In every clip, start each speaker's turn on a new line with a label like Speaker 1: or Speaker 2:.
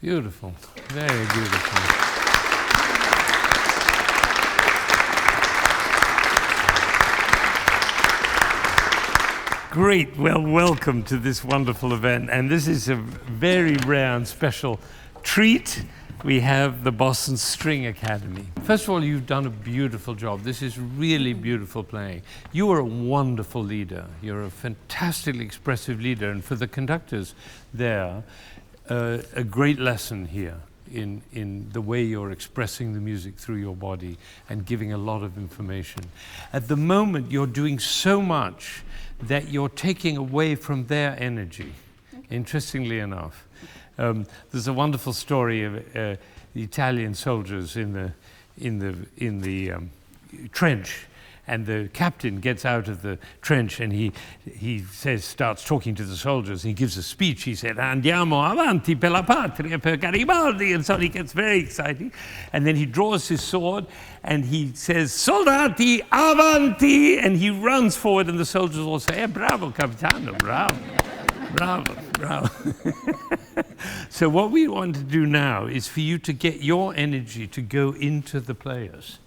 Speaker 1: Beautiful, very beautiful. Great, well, welcome to this wonderful event. And this is a very rare and special treat. We have the Boston String Academy. First of all, you've done a beautiful job. This is really beautiful playing. You are a wonderful leader. You're a fantastically expressive leader. And for the conductors there, a great lesson here in the way you're expressing the music through your body and giving a lot of information. At the moment, you're doing so much that you're taking away from their energy, interestingly enough. There's a wonderful story of the Italian soldiers in the trench, and the captain gets out of the trench and he starts talking to the soldiers. He gives a speech. He said, "Andiamo avanti per la patria, per Garibaldi," and so he gets very excited. And then he draws his sword and he says, "Soldati avanti," and he runs forward, and the soldiers all say, "Bravo, capitano, bravo, bravo, bravo." So what we want to do now is for you to get your energy to go into the players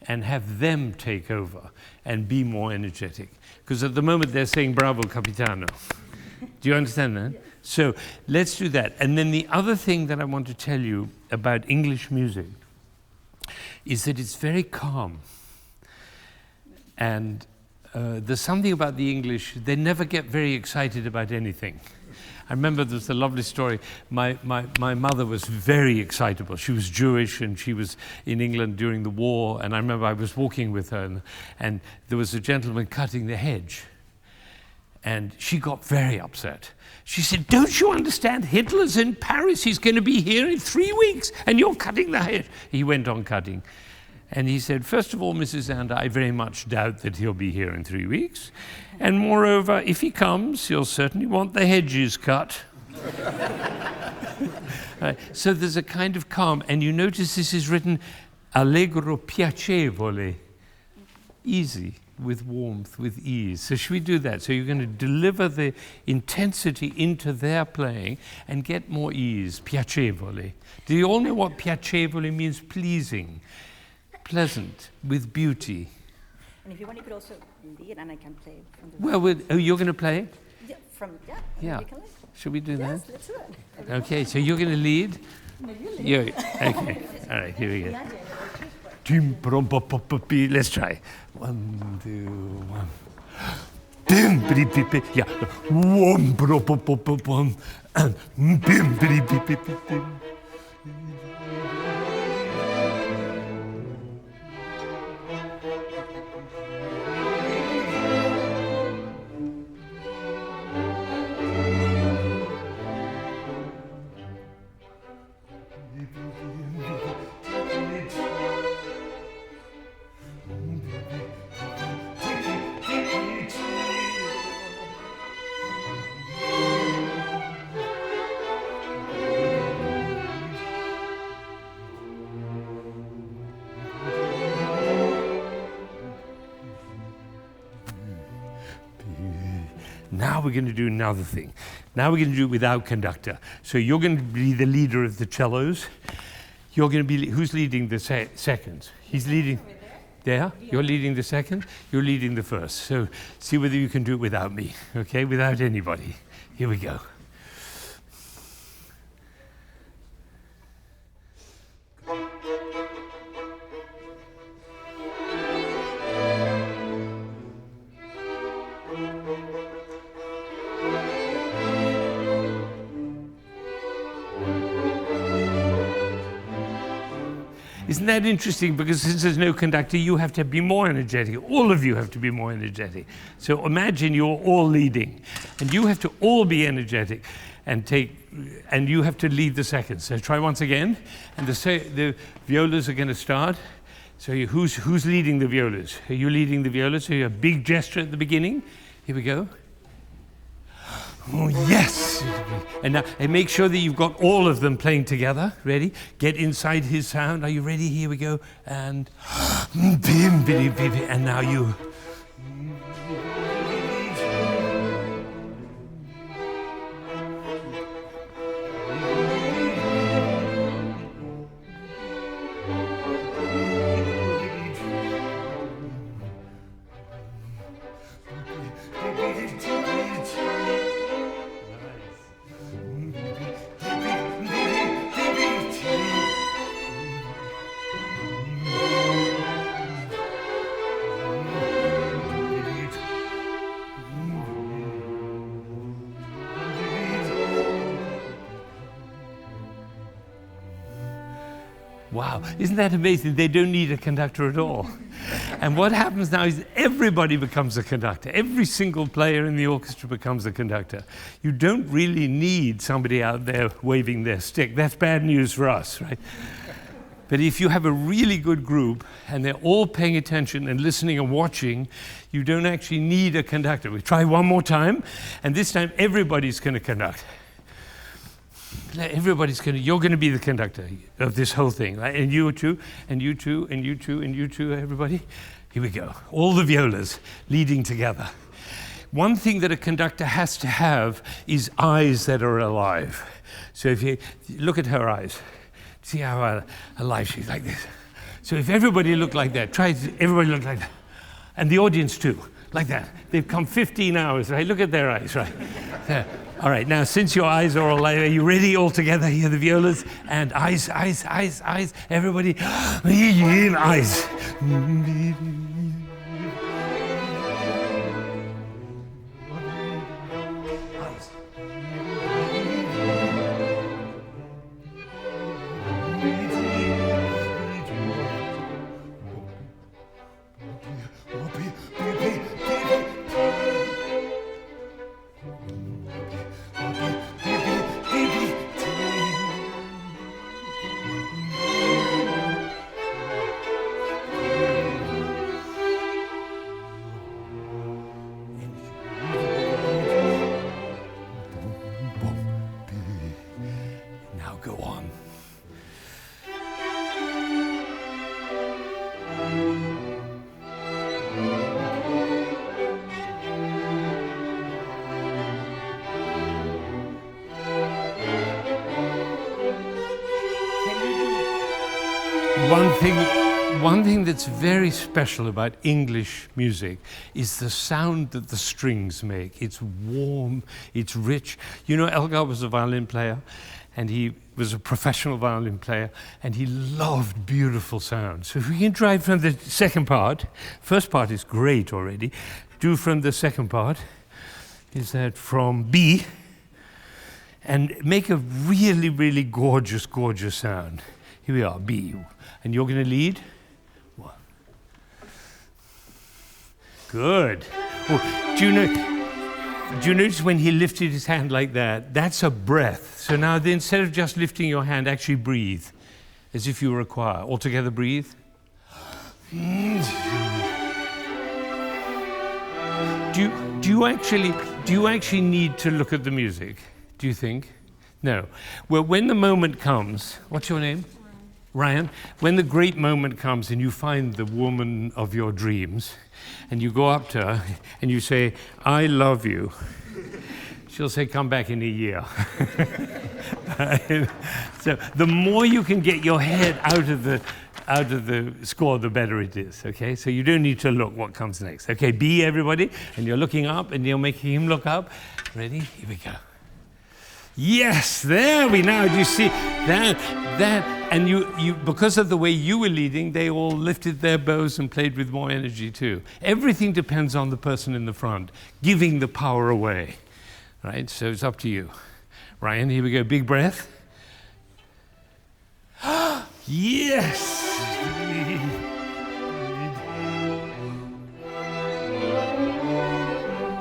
Speaker 1: and have them take over and be more energetic. Because at the moment they're saying, "Bravo, capitano." Do you understand that? Yes. So let's do that. And then the other thing that I want to tell you about English music is that it's very calm. And there's something about the English, they never get very excited about anything. I remember there's a lovely story. My mother was very excitable. She was Jewish and she was in England during the war. And I remember I was walking with her and there was a gentleman cutting the hedge. And she got very upset. She said, "Don't you understand? Hitler's in Paris. He's going to be here in 3 weeks and you're cutting the hedge." He went on cutting. And he said, "First of all, Mrs. Zander, I very much doubt that he'll be here in 3 weeks. And moreover, if he comes, he'll certainly want the hedges cut." So there's a kind of calm. And you notice this is written allegro piacevole, easy, with warmth, with ease. So should we do that? So you're going to deliver the intensity into their playing and get more ease, piacevole. Do you all know what piacevole means? Pleasing, pleasant, with beauty.
Speaker 2: And if you want, you could also lead, and I can play from the.
Speaker 1: Well, you're going to play?
Speaker 2: Yeah.
Speaker 1: Should we do that?
Speaker 2: Yes, let's do it.
Speaker 1: Okay, so you're going to lead?
Speaker 2: No, you lead.
Speaker 1: Okay, all right, here we go. Let's try. 1, 2, 1. Yeah. 1, 1. Now we're going to do another thing. Now we're going to do it without conductor. So you're going to be the leader of the cellos. You're going to be, who's leading the seconds? He's leading, there? You're leading the second, you're leading the first. So see whether you can do it without me, okay? Without anybody. Here we go. Isn't that interesting? Because since there's no conductor, you have to be more energetic. All of you have to be more energetic. So imagine you're all leading, and you have to all be energetic, and you have to lead the seconds. So try once again, and the violas are going to start. So who's leading the violas? Are you leading the violas? So you have a big gesture at the beginning. Here we go. Oh, yes! And now, and make sure that you've got all of them playing together. Ready? Get inside his sound. Are you ready? Here we go. And and now you. Wow, isn't that amazing? They don't need a conductor at all. And what happens now is everybody becomes a conductor. Every single player in the orchestra becomes a conductor. You don't really need somebody out there waving their stick. That's bad news for us, right? But if you have a really good group and they're all paying attention and listening and watching, you don't actually need a conductor. We try one more time, and this time everybody's going to conduct. You're going to be the conductor of this whole thing, right? And you too, and you too, and you too, and you too, everybody. Here we go. All the violas leading together. One thing that a conductor has to have is eyes that are alive. So if you look at her eyes, see how alive she's like this. So if everybody looked like that, everybody look like that. And the audience too, like that. They've come 15 hours, right? Look at their eyes, right? There. All right, now since your eyes are all alive, are you ready all together? Here the violas, and eyes, eyes, eyes, eyes. Everybody, eyes. Go on. One thing that's very special about English music is the sound that the strings make. It's warm, it's rich. You know, Elgar was a violin player, and he was a professional violin player, and he loved beautiful sound. So if we can try from the second part, first part is great already, do from the second part, is that from B, and make a really, really gorgeous, gorgeous sound. Here we are, B. And you're going to lead? One. Good. Oh, do you notice when he lifted his hand like that? That's a breath. So now instead of just lifting your hand, actually breathe, as if you were a choir. All together, breathe. Do you actually need to look at the music? Do you think? No. Well, when the moment comes, what's your name? Ryan, when the great moment comes and you find the woman of your dreams and you go up to her and you say, I love you, she'll say, come back in a year. So the more you can get your head out of the score, the better it is, okay? So you don't need to look what comes next. Okay, B, everybody, and you're looking up and you're making him look up. Ready? Here we go. Yes, there we now, do you see that, and you because of the way you were leading, they all lifted their bows and played with more energy too. Everything depends on the person in the front, giving the power away, right? So it's up to you. Ryan, here we go, big breath. Yes!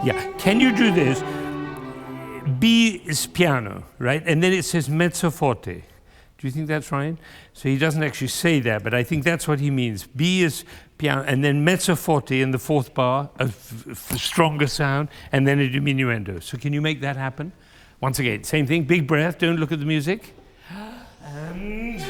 Speaker 1: Yeah, can you do this? B is piano, right? And then it says mezzo forte. Do you think that's right? So he doesn't actually say that, but I think that's what he means. B is piano, and then mezzo forte in the fourth bar, a stronger sound, and then a diminuendo. So can you make that happen? Once again, same thing, big breath, don't look at the music. And...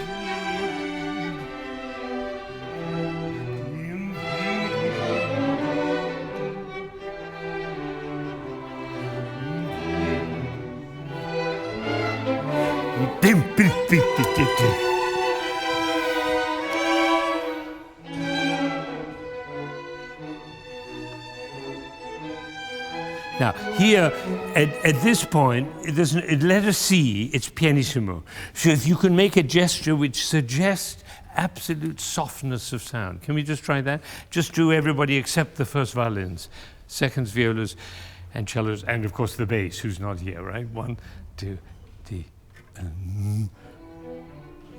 Speaker 1: Now, here, at this point, letter C, it's pianissimo. So if you can make a gesture which suggests absolute softness of sound. Can we just try that? Just do everybody except the first violins, seconds, violas, and cellos, and of course the bass, who's not here, right? 1, 2, 3.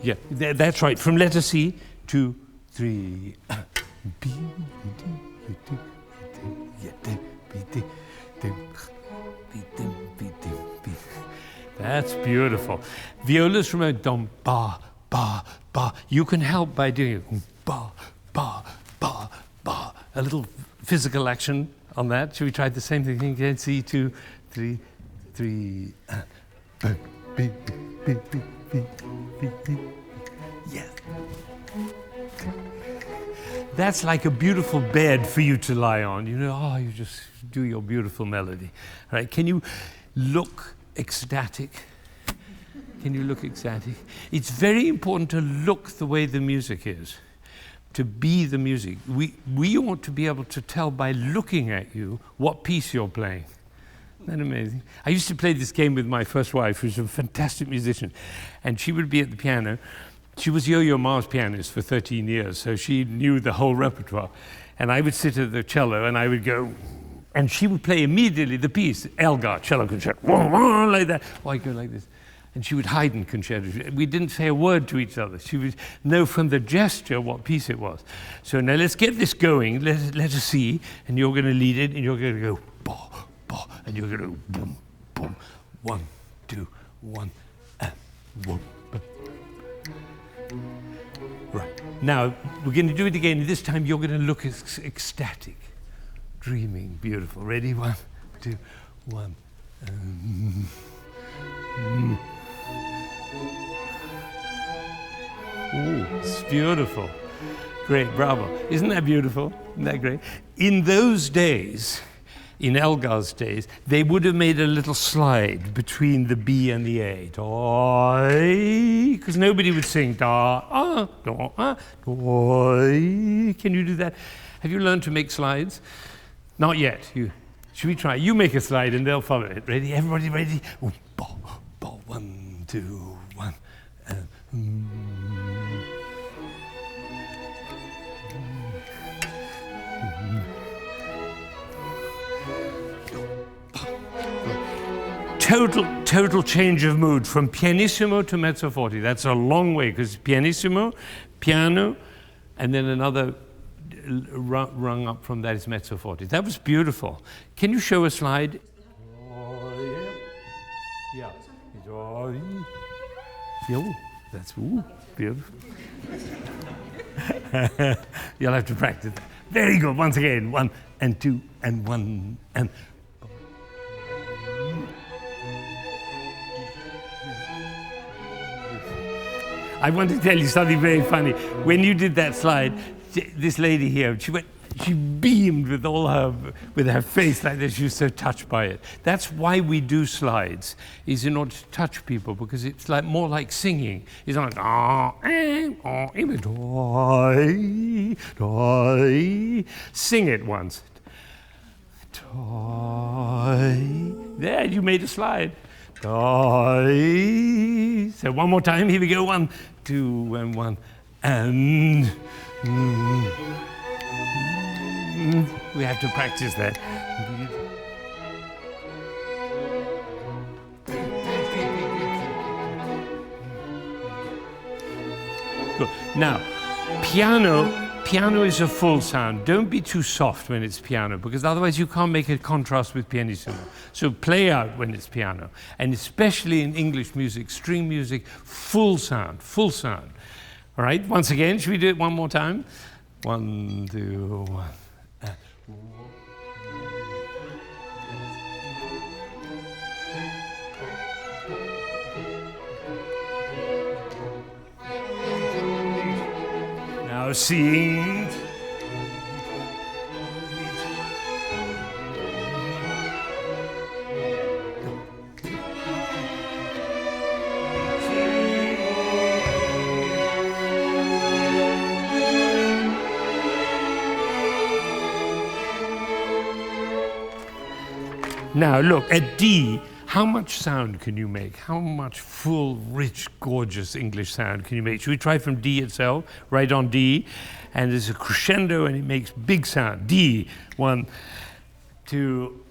Speaker 1: Yeah, that's right. From letter C, 2, 3. B, that's beautiful. Viola's from a dum, ba, ba, ba. You can help by doing it. Ba, ba, ba, ba. A little physical action on that. Should we try the same thing again? C, 2, 3, 3. Yes. That's like a beautiful bed for you to lie on. You know, oh, you just do your beautiful melody. All right, can you look ecstatic? Can you look ecstatic? It's very important to look the way the music is, to be the music. We ought to be able to tell by looking at you what piece you're playing. Isn't that amazing? I used to play this game with my first wife, who's a fantastic musician, and she would be at the piano. She was Yo-Yo Ma's pianist for 13 years, so she knew the whole repertoire. And I would sit at the cello, and I would go, and she would play immediately the piece, Elgar, cello concerto, like that. Or I'd go like this. And she would Haydn concerto. We didn't say a word to each other. She would know from the gesture what piece it was. So now let's get this going. Let us see, and you're going to lead it, and you're going to go, ba, ba, and you're going to go, boom, boom, 1, 2, 1, and 1. Right. Now, we're going to do it again. This time, you're going to look ecstatic, dreaming, beautiful. Ready? 1, 2, 1. Oh, it's beautiful. Great, bravo. Isn't that beautiful? Isn't that great? In those days, in Elgar's days, they would have made a little slide between the B and the A. Because nobody would sing da, da, da. Can you do that? Have you learned to make slides? Not yet. Should we try? You make a slide and they'll follow it. Ready? Everybody ready? Oh, ba, ba, 1, 2, 1. Total change of mood from pianissimo to mezzo forte. That's a long way because pianissimo, piano, and then another rung up from that is mezzo forte. That was beautiful. Can you show a slide? Yeah. Oh, that's beautiful. You'll have to practice that. Very good. Once again, 1 and 2 and 1 and. I want to tell you something very funny. When you did that slide, this lady here, she beamed with her face like this. She was so touched by it. That's why we do slides, is in order to touch people, because it's like more like singing. It's like sing it once. There, you made a slide. So one more time, here we go, 1, 2, and 1, and we have to practice that. Good. Now, piano is a full sound. Don't be too soft when it's piano, because otherwise you can't make a contrast with pianissimo. So play out when it's piano. And especially in English music, string music, full sound, full sound. All right, once again, should we do it one more time? 1, 2, 1. Now sing. Now look, at D, how much sound can you make? How much full, rich, gorgeous English sound can you make? Should we try from D itself, right on D? And there's a crescendo and it makes big sound. D, 1, 2,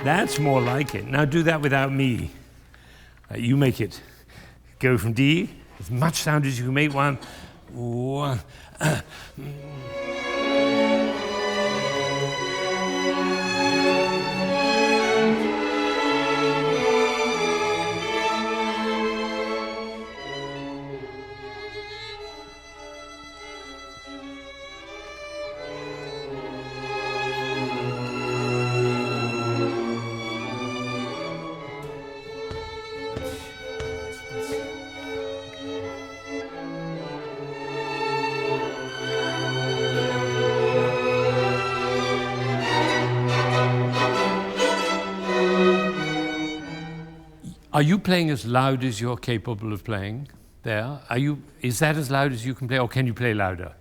Speaker 1: That's more like it. Now do that without me. You make it. Go from D, as much sound as you can make. One. Are you playing as loud as you're capable of playing there? Is that as loud as you can play, or can you play louder?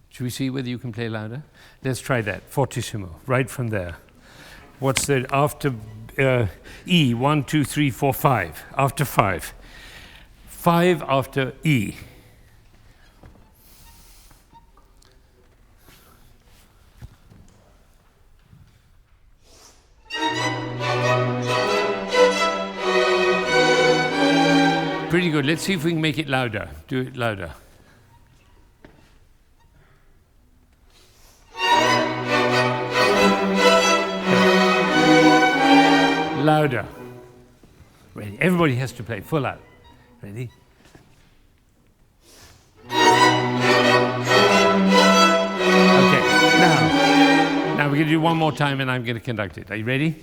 Speaker 1: Should we see whether you can play louder? Let's try that, fortissimo, right from there. What's the, after E, 1, 2, 3, 4, 5, after 5. 5 after E. Pretty good. Let's see if we can make it louder. Do it louder. Louder. Ready? Everybody has to play full out. Ready? Okay. Now we're going to do one more time, and I'm going to conduct it. Are you ready?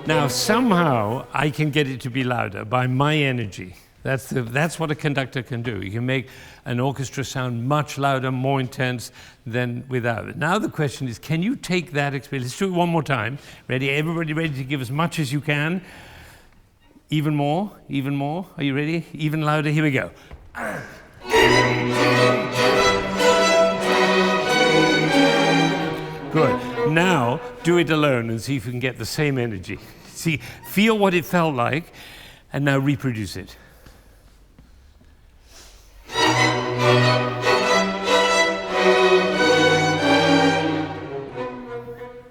Speaker 1: Now, somehow, I can get it to be louder by my energy. That's what a conductor can do. You can make an orchestra sound much louder, more intense than without it. Now the question is, can you take that experience? Let's do it one more time. Ready? Everybody ready to give as much as you can? Even more? Even more? Are you ready? Even louder? Here we go. Good. Now, do it alone and see if you can get the same energy. See, feel what it felt like, and now reproduce it.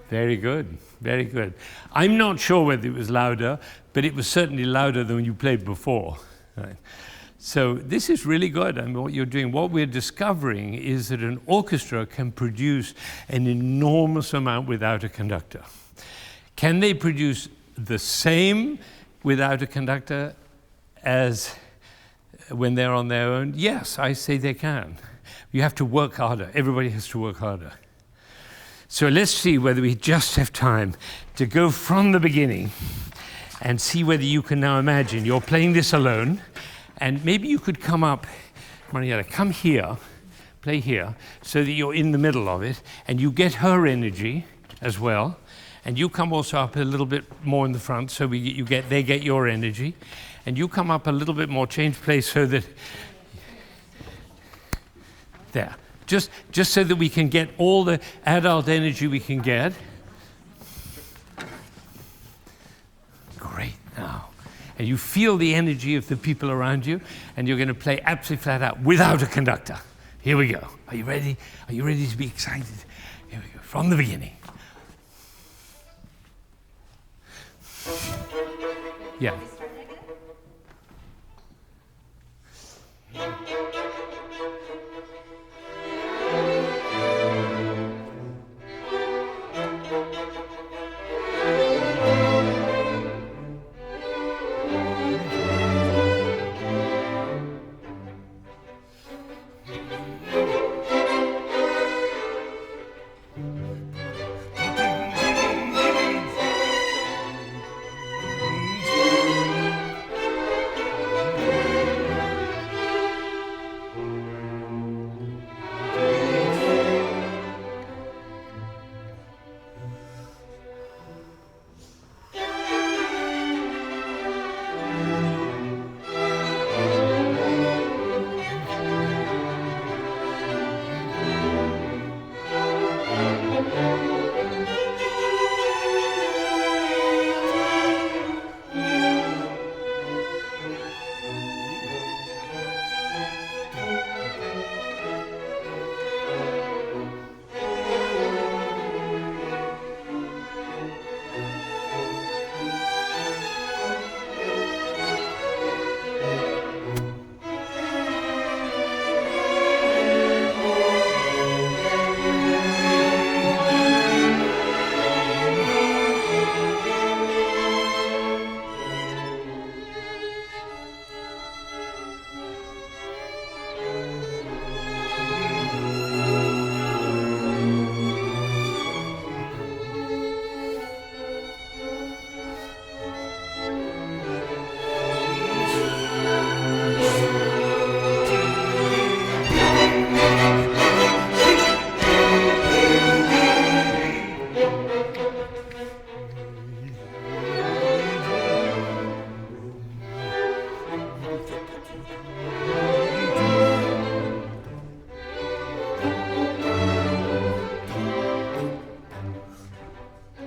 Speaker 1: Very good, very good. I'm not sure whether it was louder, but it was certainly louder than you played before. Right? So this is really good. I mean, what you're doing, what we're discovering is that an orchestra can produce an enormous amount without a conductor. Can they produce the same without a conductor as when they're on their own? Yes, I say they can. You have to work harder. Everybody has to work harder. So let's see whether we just have time to go from the beginning and see whether you can now imagine you're playing this alone, and maybe you could come up, Mariella, come here, play here, so that you're in the middle of it, and you get her energy as well, and you come also up a little bit more in the front, so they get your energy, and you come up a little bit more, change place so that, there. Just so that we can get all the adult energy we can get. Great, now. And you feel the energy of the people around you, and you're going to play absolutely flat out without a conductor. Here we go. Are you ready? Are you ready to be excited? Here we go, from the beginning. Yeah.